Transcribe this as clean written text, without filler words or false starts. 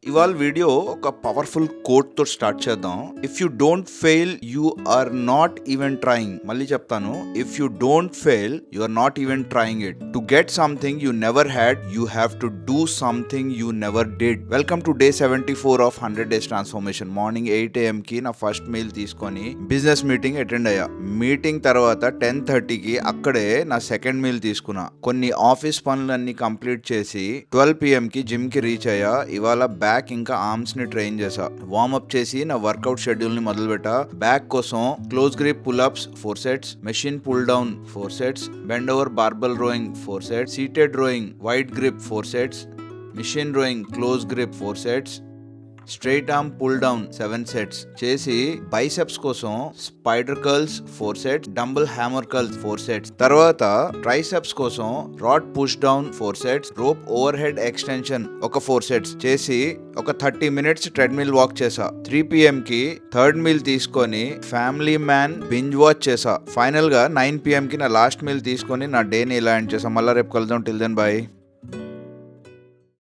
ఇవాళ వీడియో ఒక powerful quote తో స్టార్ట్ చేద్దాం. If you don't fail you are not even trying. మళ్ళీ చెప్తాను, if you don't fail you are not even trying it. To get something you never had you have to do something you never did. Welcome to day 74 of 100 days transformation. Morning 8 AM కి నా first meal తీసుకొని business meeting attend అయ్యా. Meeting తర్వాత 10:30కి అక్కడే నా second meal తీసుకున్నా. కొన్ని ఆఫీస్ పనులన్నీ కంప్లీట్ చేసి 12 PM కి జిమ్ కి రీచ్ అయ్యా. ఇవాళ బ్యాక్ ఇంకా ఆర్మ్స్ ని ట్రైన్ చేసా. వార్మప్ చేసి నా వర్కౌట్ షెడ్యూల్ ని మొదలు పెట్టా. బ్యాక్ కోసం close grip pull ups 4 sets, machine pull down 4 sets, bend over barbell rowing 4 sets, seated rowing wide grip 4 sets, machine rowing close grip 4 sets, straight arm pull down 7 sets చేసి biceps కోసం spider curls 4 sets, dumbbell hammer curls 4 sets. తర్వాత triceps కోసం rod push down 4 sets, rope over head extension ఒక 4 sets చేసి ఒక 30 minutes treadmill walk చేసా. 3 PM కి third meal తీసుకొని ఫ్యామిలీ మ్యాన్ బింజ్ వాచ్ చేసా. ఫైనల్ గా 9 PM కి నా లాస్ట్ మీల్ తీసుకొని నా డే ని ఇలా ఎండ్ చేసా. మళ్ళీ రేపు కలుద్దాం. Till then by.